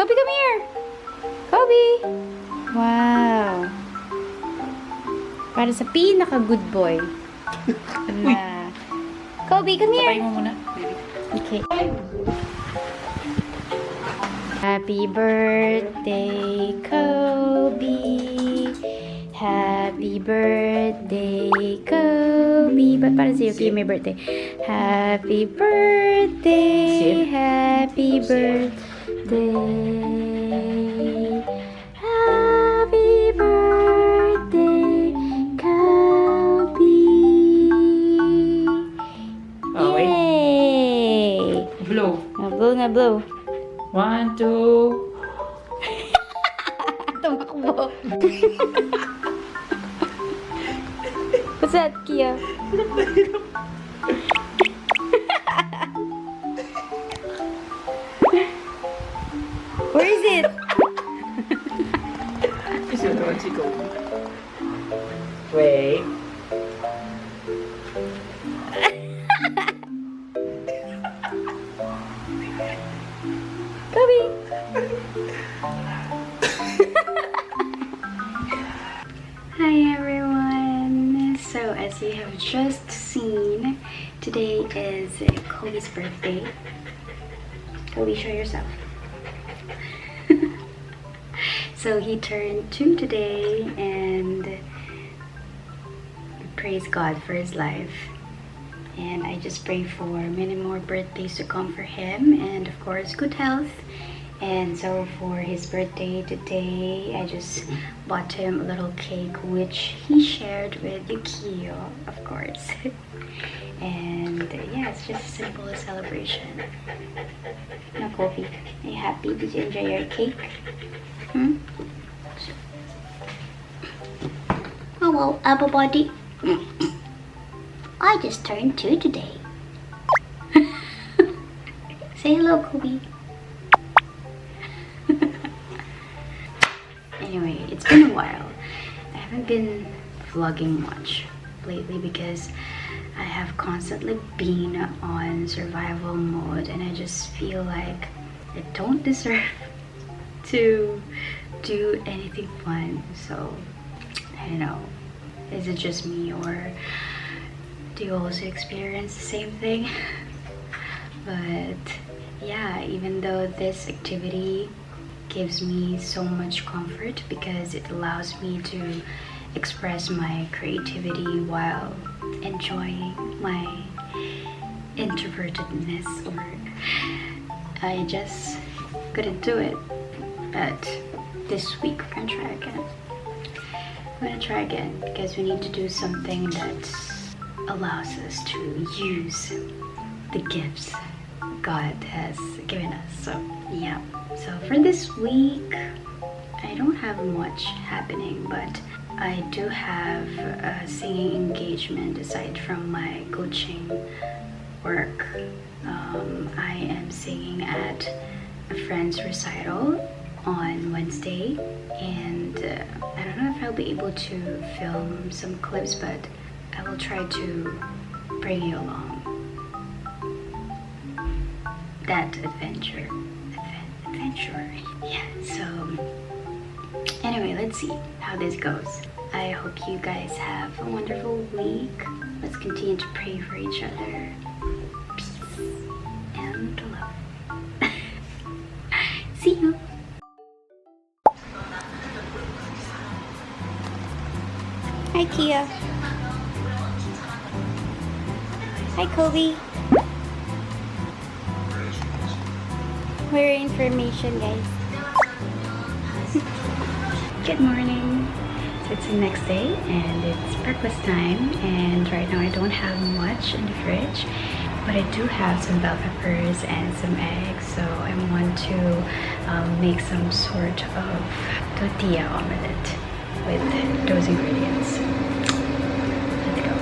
Kobe, come here! Kobe! Wow! Para sa pinaka-good boy. Na. Kobe, come here! Patay mo muna, baby. Okay. Happy birthday, Kobe. Happy birthday, Kobe. Ba't para sa'yo, okay, may birthday. Happy birthday, happy birthday. Happy birthday, Kobe. Oh, wait. Yay! Blow. Blow na blow. 1, 2. Tumakbo. What's that, Kia? Where is it? Kasi ito si Kobe. Wait. Kobe. Hi everyone. So as you have just seen, today is Kobe's birthday. Kobe, show yourself. So he turned 2 today, and praise God for his life. And I just pray for many more birthdays to come for him, and of course good health. And so for his birthday today, I just bought him a little cake, which he shared with Yukio, of course. And yeah, it's just a simple celebration. Now, Kobe, are you happy? Did you enjoy your cake? Hmm? Hello, everybody. I just turned 2 today. Say hello, Kobe. Anyway, it's been a while. I haven't been vlogging much lately because I have constantly been on survival mode, and I just feel like I don't deserve to do anything fun. So I don't know, is it just me, or do you also experience the same thing? But yeah, even though this activity gives me so much comfort because it allows me to express my creativity while enjoying my introvertedness, or I just couldn't do it. But this week we're gonna try again. We're gonna try again because we need to do something that allows us to use the gifts God has given us. So yeah, so for this week I don't have much happening, but I do have a singing engagement aside from my coaching work. I am singing at a friend's recital on Wednesday, and I don't know if I'll be able to film some clips, but I will try to bring you along that adventure. Yeah, so anyway, let's see how this goes. I hope you guys have a wonderful week. Let's continue to pray for each other. Peace and love. See you. Hi, Kia. Hi, Kobe. For information, guys. Good morning. So it's the next day and it's breakfast time, and right now I don't have much in the fridge, but I do have some bell peppers and some eggs, so I want to make some sort of tortilla omelette with those ingredients. Let's go.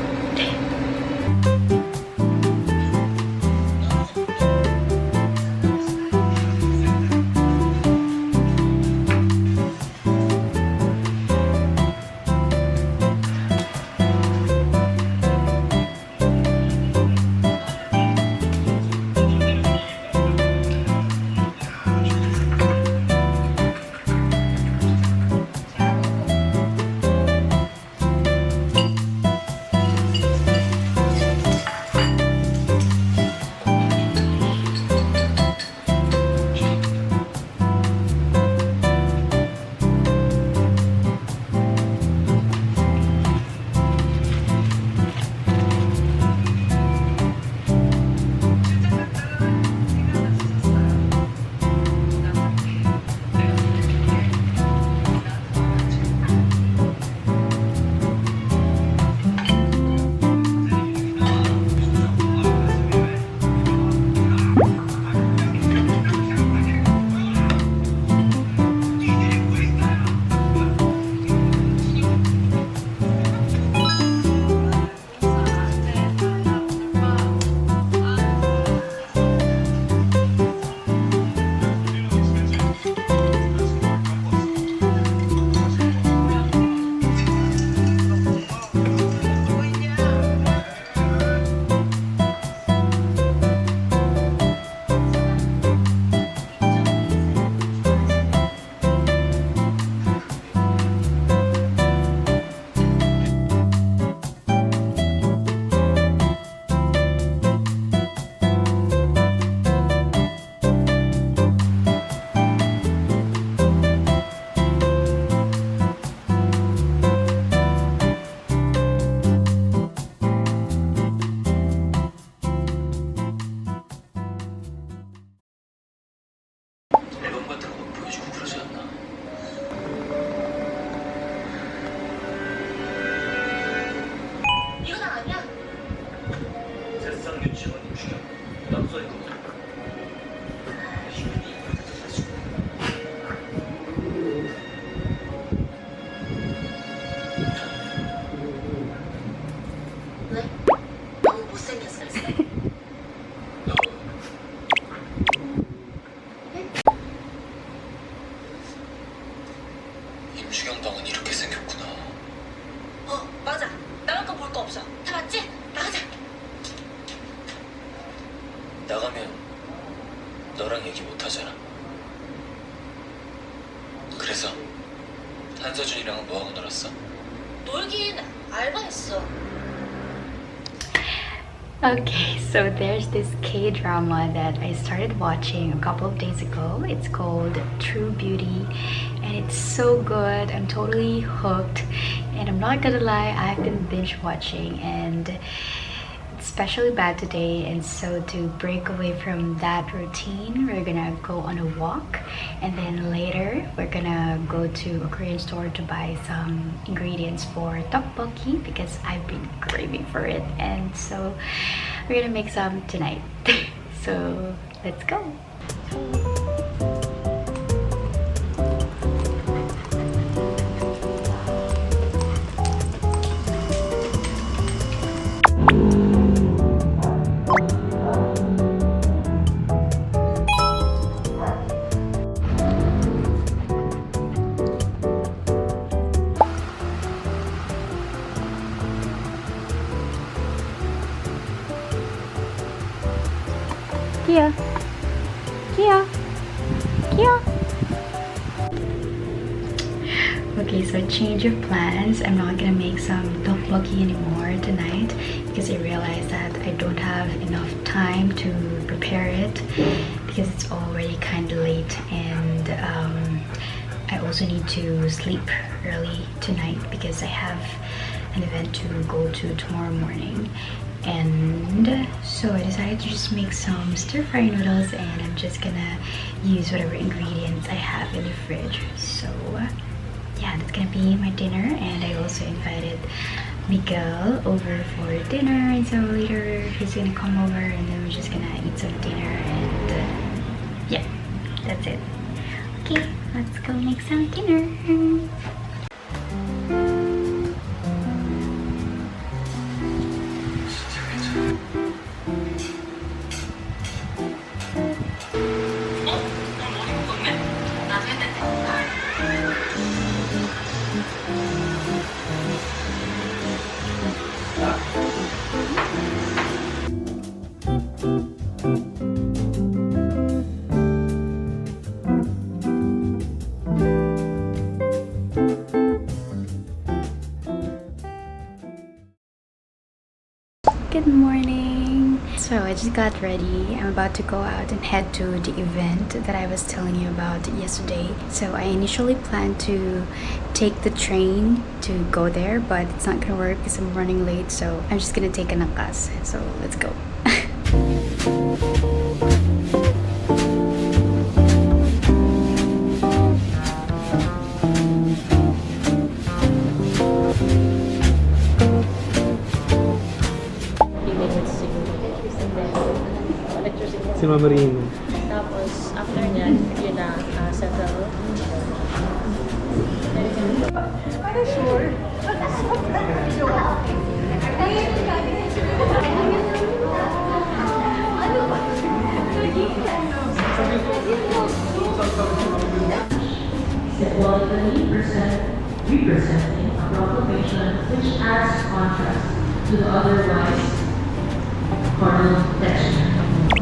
주경방은 이렇게 생겼구나. 맞아. 나갈 거 볼 거 없어. 다 맞지? 나가자. 나가면 너랑 얘기 못 하잖아. 그래서 한서준이랑은 뭐하고 놀았어? 놀긴 알바했어. Okay, so there's this K-drama that I started watching a couple of days ago. It's called True Beauty and it's so good. I'm totally hooked and I'm not gonna lie, I've been binge watching and it's especially bad today, and so to break away from that routine, we're gonna go on a walk and then later we're gonna go to a Korean store to buy some ingredients for tteokbokki because I've been craving for it, and so we're gonna make some tonight. So let's go. Kia. Kia. Kia. Okay, so change of plans. I'm not gonna make some tteokbokki anymore tonight because I realized that I don't have enough time to prepare it because it's already kind of late, and I also need to sleep early tonight because I have an event to go to tomorrow morning. And so I decided to just make some stir-fry noodles, and I'm just gonna use whatever ingredients I have in the fridge. So yeah, that's gonna be my dinner, and I also invited Miguel over for dinner, and so later he's gonna come over and then we're just gonna eat some dinner, and yeah, that's it. Okay, let's go make some dinner. Good morning. So I just got ready. I'm about to go out and head to the event that I was telling you about yesterday. So I initially planned to take the train to go there, but it's not gonna work because I'm running late, so I'm just gonna take an angkas. So let's go. Si Mamarino. Tapos, after nyan, yun na, settle. Symbolically representing a proclamation which adds contrast to the otherwise carnal texture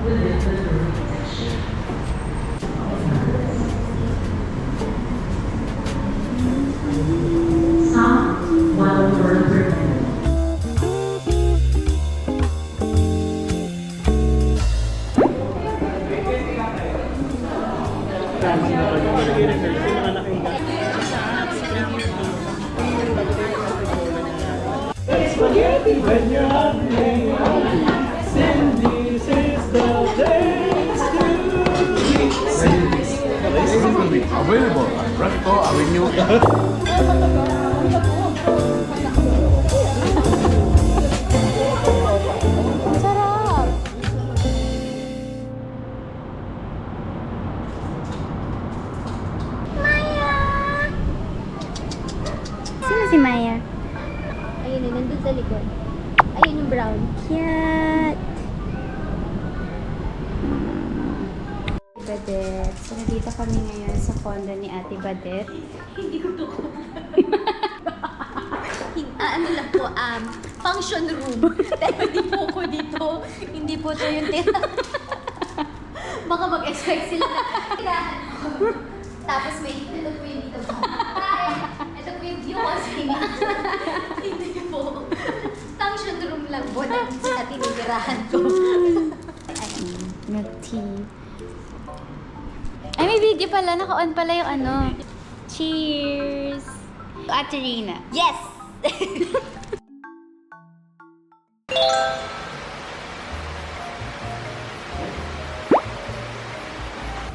within the Korean texture. Sound while further. When you're hungry, then this is the place to be. Available at Fresco Avenue. Sino si Maya? Ayun eh, nandun sa likod. Ayun yung brown. Cute. But So, nandito kami ngayon sa condo ni Ate Badet. Hindi ko to ano lang po, function room. Pero hindi po ko dito. Hindi po to yung tira. Baka mag-expect sila na tirahan ko. Tapos ito po yung dito po. Ito po yung view kasi hindi po. Function room lang po na tinitirahan ko. Milk tea. Ay, may video pala. Naka-on pala yung ano. Cheers! Ate Rina. Yes!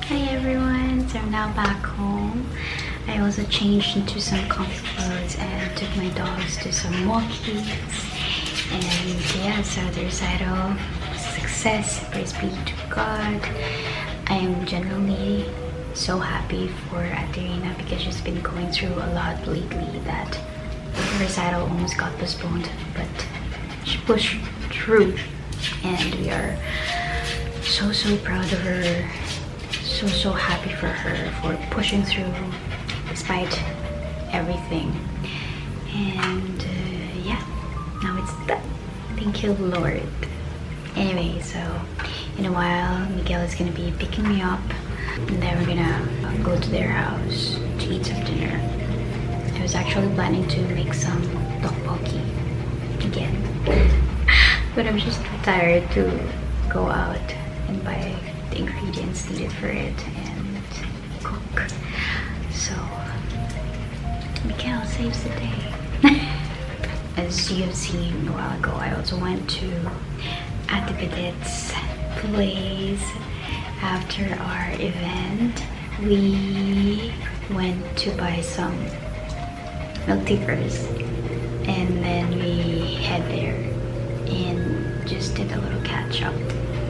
Hi everyone, so I'm now back home. I also changed into some comfy clothes and took my dogs to some walkies. And yeah, so the recital success, praise be to God. I am genuinely so happy for Aterina because she's been going through a lot lately that the recital almost got postponed, but she pushed through and we are so proud of her. So happy for her for pushing through despite everything. And yeah, now it's done. Thank you, Lord. Anyway, so in a while Miguel is gonna be picking me up and then we're gonna go to their house to eat some dinner. I was actually planning to make some tteokbokki again, but I'm just too tired to go out and buy the ingredients needed for it and cook. So Miguel saves the day. As you have seen a while ago, I also went to Ate Badet's place after our event. We went to buy some milk tea first and then we head there and just did a little catch up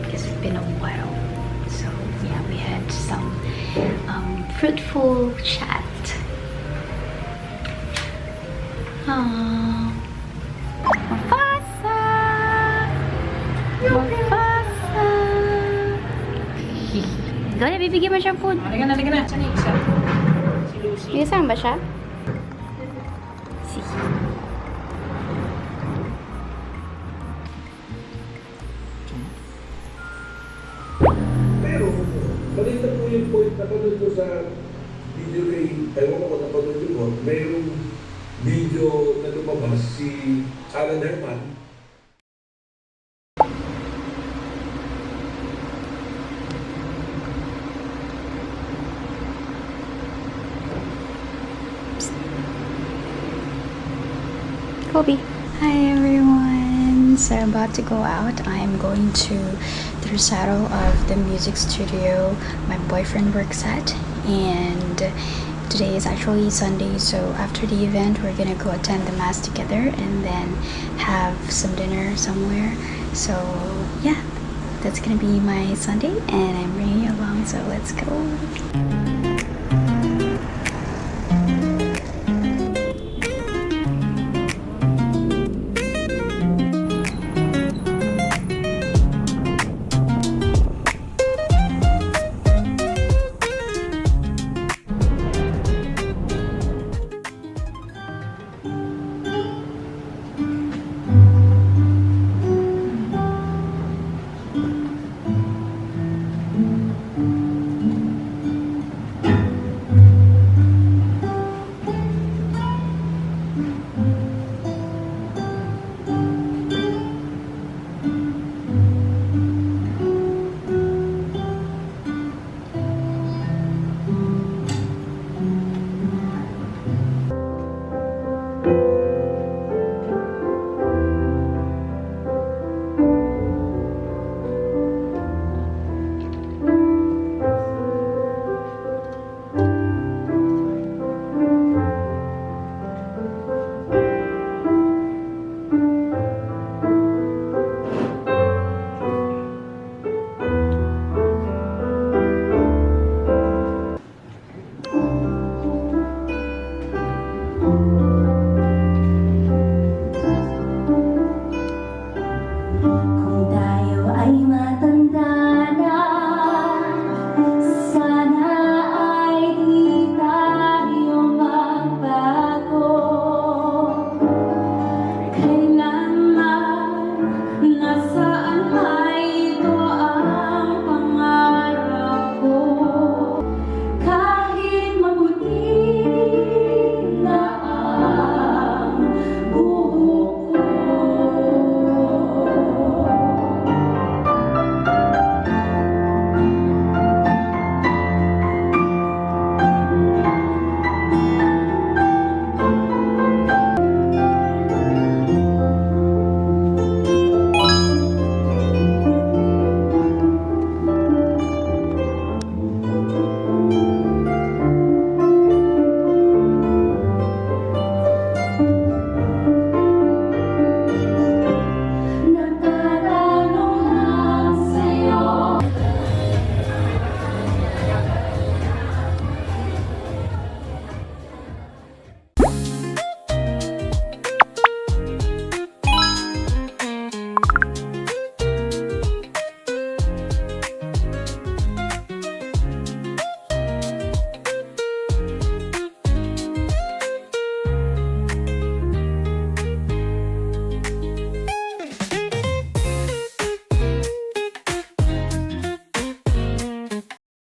because it's been a while. So yeah, we had some fruitful chat. Aww. Mufasa! Mufasa! Ikaw na, bibigyan mo siyang food. Halika na. Saan yung isa? Si Lucy. May kasama ba siya? Sige. Pero, maganda po yung point na panood ko sa video kay, ewan ko kung napanood yun mo, mayroong video na lumabas si Alan Herman. Kobe. Hi everyone. So I'm about to go out. I'm going to the recital of the music studio my boyfriend works at, and today is actually Sunday, so after the event we're gonna go attend the mass together and then have some dinner somewhere. So yeah, that's gonna be my Sunday and I'm bringing you along, so let's go.